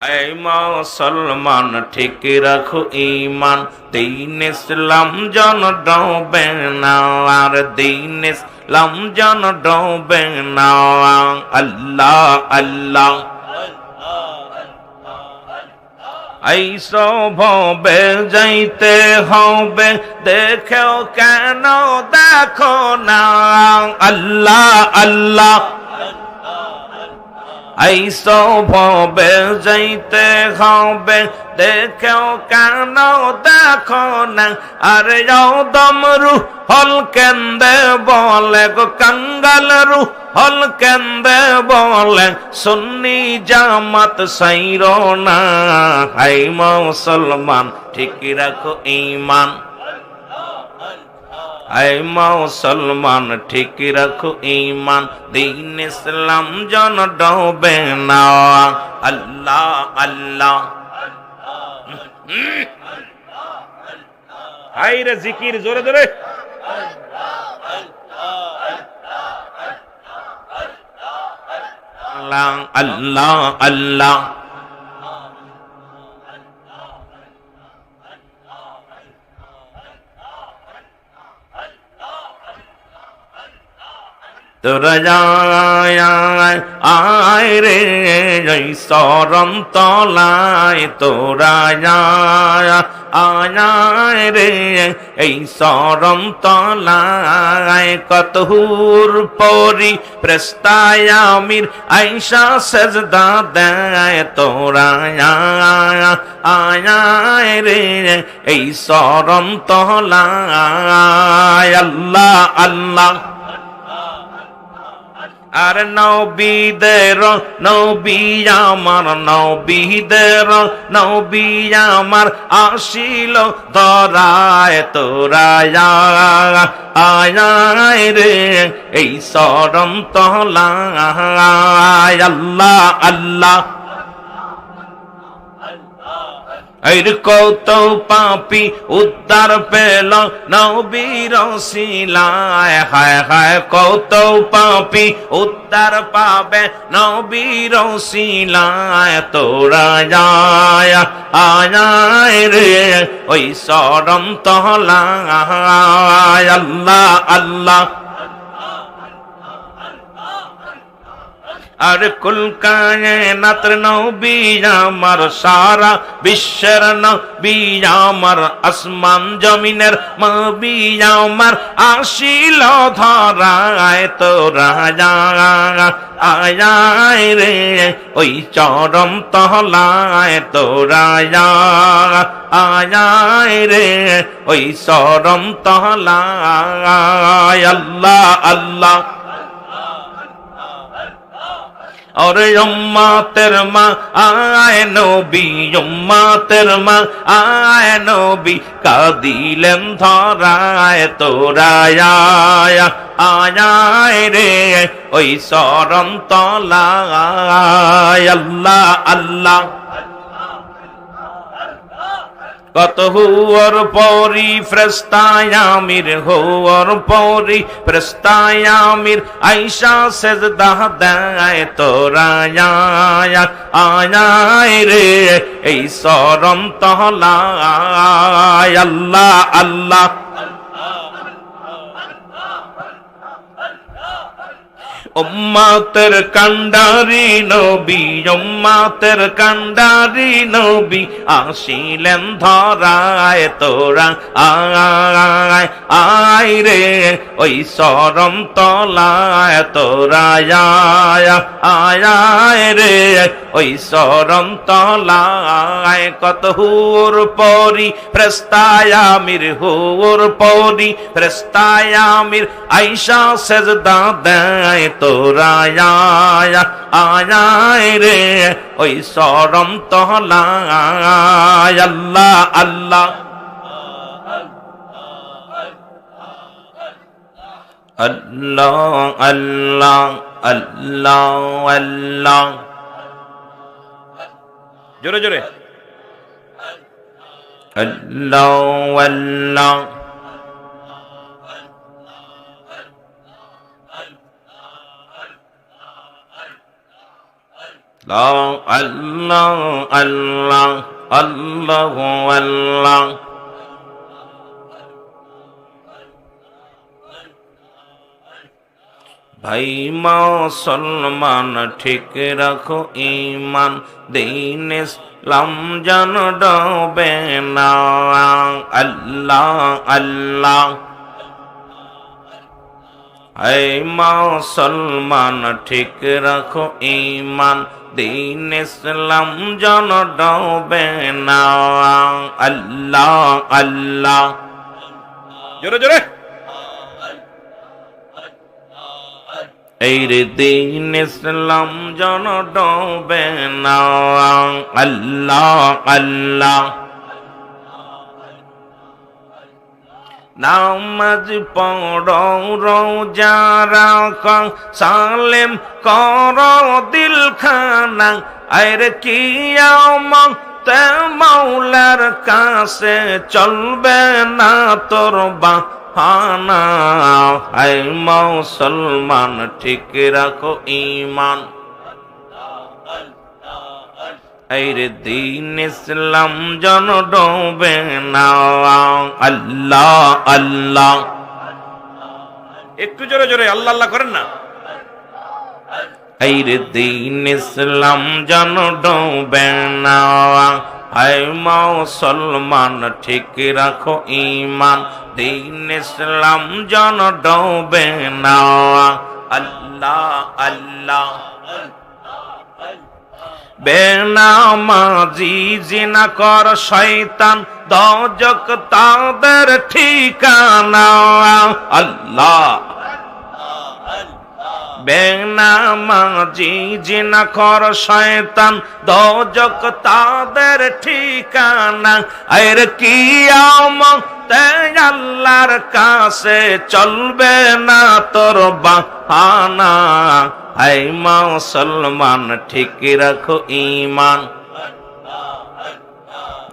এই মুসলমান ঠিক রাখো ঈমান, দিন ইসলাম জন ডোবে না, আর দিন ইসলাম জন ডোবে না। আল্লাহ আল্লাহ এই সভবে যাইতে হবে, দেখো কেন দেখো না। আল্লাহ আল্লাহ এই সভবে যাইতে হবে, দেখো কেন দেখো না। আরে দম রুহ হল কেন্দে বলে গো, কাঙ্গাল রুহ হল কেন্দে বলে, সুন্নি জামাত সাইরো না। হাই মুসলমান ঠিক রাখো ঈমান, আই মুসলমান ঠিক রাখো ঈমান, দিন ইসলাম জন ডোবে না। আল্লাহ আল্লাহ হাই রে জিকির জোরে জোরে। আল্লাহ আল্লাহ আল্লাহ তোরা আয় রে এই শরম তলায়, তোরা আয় রে এই শরম তলায়। কত হুর পরি প্রেস্তায় আমির আইসা সেজদা দেয়, তোরা আয় রে এই শরম তলায়। আল্লাহ আল্লাহ আর নবীদের নবী আমার, নবীদের নবী আমার আসিল ধরায়, তোরা আয় রে এই শরম তলায়। আল্লাহ আল্লাহ এর কত পাপী উদ্ধার পেল নবীর ওসিলায়, হায় হায় কত পাপী উদ্ধার পাবে নবীর ওসিলায়। তোরা আয় রে ওই শরম তলায়। আল্লাহ আল্লাহ আর কুল কায়নাতের নবী আমার, সারা বিশ্বের নবী আমার, আসমান জমিনের নবী আমার আসিল ধরায়, তোরা আয় রে ওই চরম তলায়। তোরা আয় রে ওই চরম তলায়। আল্লাহ আল্লাহ और उम्मतेर मा आए नबी, उम्मतेर मा आए नबी, कादिलेन धराय, तोरा आय रे ओई शरम तलाय। अल्लाह अल्लाह কত হুয়ার পরি ফেরেশতায় আমির, হুয়ার পরি ফেরেশতায় আমির আইসা সেজদা দেয়, তোরা আয় রে এই শরম তলায়। আল্লাহ আল্লাহ উম্মতের কান্ডারি নবী, উম্মতের কান্ডারি নবী আসিলেন ধরায়, তোরা আয় রে ওই শরম তলায়। তোরা আয় রে ওই শরম তলায়। কত হুর পরি ফেরেশতায় আমির, হুর পরি ফেরেশতায় আমির আইসা সেজদা দেয়, তোরা আয় রে ওই শরম তলায়। আল্লাহ আল্লাহ আল্লাহ আল্লাহ আল্লাহ আল্লাহ জোরে জোরে। আল্লাহ আল্লাহ আল্লাহ আল্লাহ আল্লাহু আল্লাহ। ভাই মুসলমান ঠিক রাখো ঈমান, দ্বীন ইসলাম যেন ডোবে না। আল্লাহ আল্লাহ। এই মুসলমান ঠিক রাখো ঈমান, দ্বীন ইসলাম যেন ডোবে না। আল্লাহ আল্লাহ। জোরে জোরে। এই রে দ্বীন ইসলাম যেন ডোবে না। আল্লাহ আল্লাহ। নামাজ পড়ো রোজা রাখো সালেম করো দিলখানা, আর কিয়ামতে মাওলার কাছে চলবে না তোর বাহানা। আই মুসলমান ঠিক রাখো ঈমান, আইরে দ্বীন ইসলাম যেন ডোবে না। আল্লাহ আল্লাহ। একটু জোরে জোরে আল্লাহ আল্লাহ করেন না। আইরে দ্বীন ইসলাম যেন ডোবে না। আই মুসলমান ঠিক রাখো ঈমান, দ্বীন ইসলাম যেন ডোবে না। আল্লাহ আল্লাহ। বেনামাজি জিনা কর শয়তান, দোজখ তাদের ঠিকানা। আল্লাহ। বেনামাজি জিনা কর শয়তান, দোজখ তাদের ঠিকানা। আর কিয়ামতে আল্লাহর কাছে চলবে না তোর বাহানা। হাই মুসলমান ঠিক রাখো ঈমান,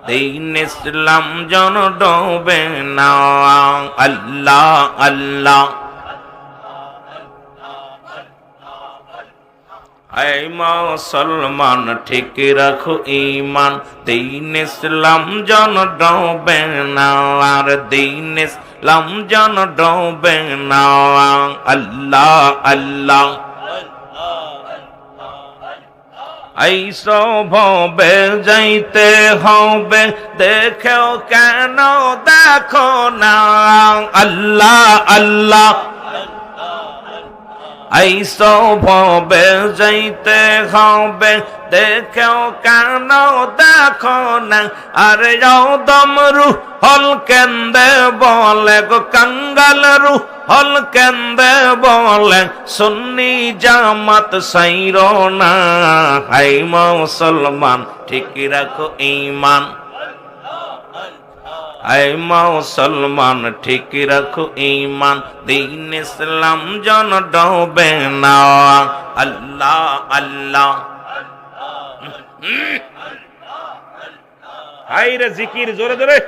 দ্বীন ইসলাম যেন ডোবে না। আল্লাহ আল্লাহ। হাই মুসলমান ঠিক রাখো ঈমান, দ্বীন ইসলাম যেন ডোবে না। আর দ্বীন ইসলাম যেন ডোবে না। আল্লাহ আল্লাহ। এই সভবে যাইতে হবে, দেখেও কেন দেখো না। আল্লাহ আল্লাহ। এই সভবে যাইতে হবে, দেখেও কেন দেখো না। আরে যাও দমরু হল কেন্দে বলে গো কাঙ্গাল রু হল কেন্দে বলে, সুন্নি জামাত সাইরো না। হাই মুসলমান ঠিক রাখো ঈমান, আই মুসলমান ঠিক রাখো ঈমান, দ্বীন ইসলাম যেন ডোবে না। আল্লাহ আল্লাহ। হাই রে জিকির জোরে জোরে।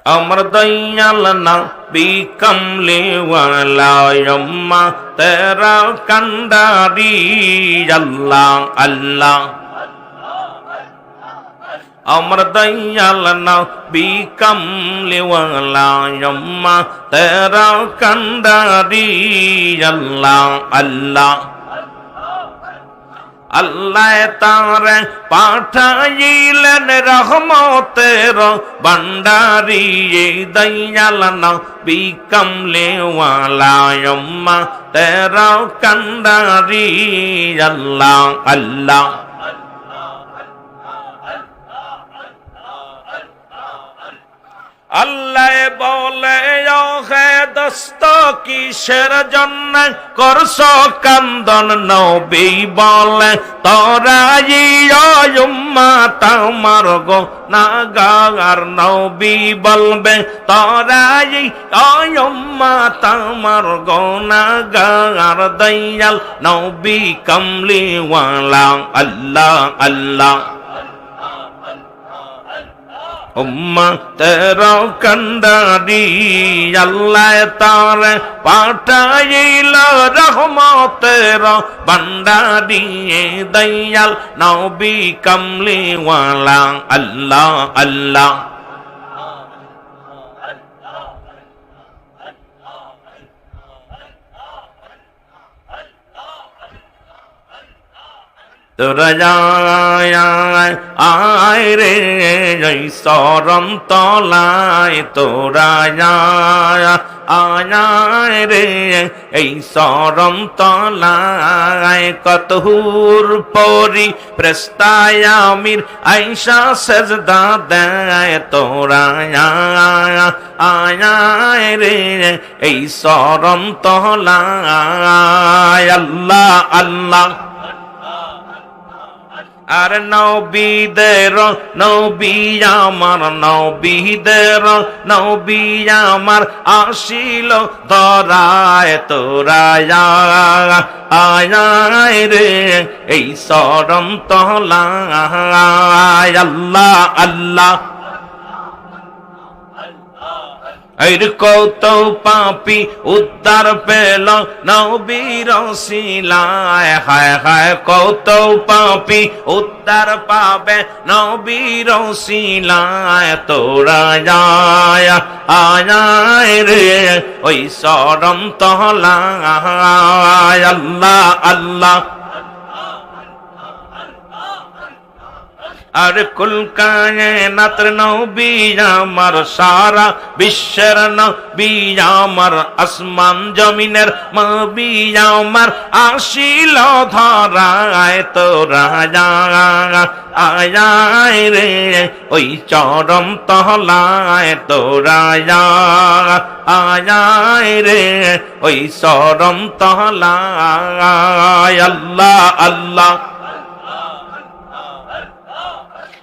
अमर दयाल नबी कमले वाला अम्मा तेरा कंडारी अल्लाह अल्लाह। अमर दयाल नबी कमले वाला अम्मा तेरा कंडारी अल्लाह अल्लाह। আল্লাহ তারে পাঠাইলেন রহমতের ভান্ডারি, দয়াল নবী কমলে ওয়ালা আম্মা তেরা কান্ডারি আল্লাহ আল্লাহ। আল্লাহ বলে ও হে দোস্ত কিসের জন্য করছো কান্দন, নবী বলে তোরাই উম্মত আমার গো নাগার। নবী বলবে তোরাই উম্মত আমার গো নাগার। দয়াল নবী কমলি ওয়ালা আল্লাহ আল্লাহ। ও উম্মতের কান্ডারি আল্লাহ তার পাঠাইল রহমতের ভান্ডারি দয়াল নবী কামলিওয়ালা আল্লাহ আল্লাহ তোরা আয় রে সরম তলায় তোরা আয় রে এই সরম তলায় কতহুর পরি প্রস্তায় আমির আইসা সেজদা দেয় তোরা আয় রে এই সরম তলায় আল্লাহ আল্লাহ আর নবীদের নবী আমার নবীদের নবী আমার আসিল ধরায় তোরা আয় রে এই সরম তলায় আল্লাহ আল্লাহ এর কত পাপি উদ্ধার পেল নবীর শিলায় হায় হায় কত পাপি উদ্ধার পাবে নবীর শিলায় তোরা আয় রে ওই সরম তলায় আল্লাহ আল্লাহ আর কুল কায়নাত নবী আমার সারা বিশ্বের নবী আমার আসমান জমিনের নবী আমার আসিল ধরায় তোরা আয় রে ওই চরম তলায় তোরা আয় রে ওই চরম তলায় আল্লাহ আল্লাহ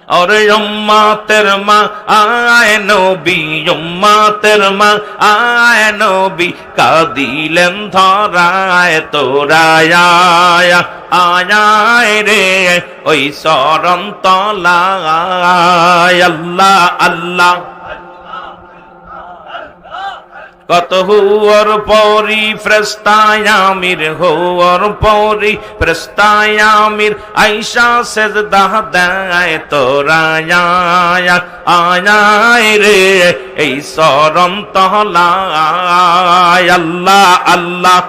और उम्मतेर मा आय नबी उम्मतेर मा आय नबी कादिलेन धराय तोरा आय रे ओई सरम तलाय अल्लाह अल्लाह কত হুয়ার পরি ফেরেশতায় আমির হুয়ার পরি ফেরেশতায় আমির আয়েশা সেজদা দেয় তোরা আয় রে এই সরম তলায় আল্লাহ আল্লাহ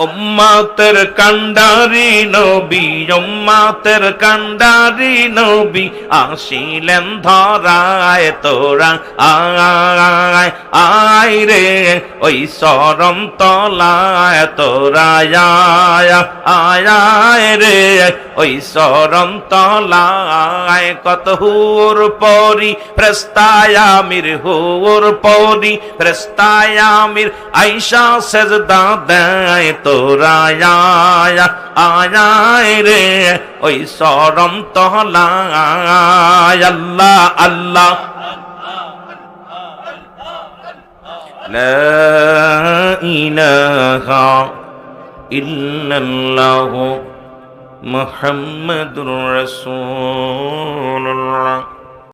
উম্মতের কান্ডারি নবী উম্মতের কান্ডারি নবী আসিলেন ধরায় তোরা আয় রে ওই সরম তলায় তোরা আয় রে ওই সরম তলায় কত হুর পরি ফেরেশতায় আমির হুর পরি ফেরেশতায় আমির আয়েশা সেজদা দেয় তোরা আয় রে ওই সরম তলায় আল্লাহ আল্লাহ লা ইলাহা ইল্লাল্লাহু মুহাম্মাদুর রাসূলুল্লাহ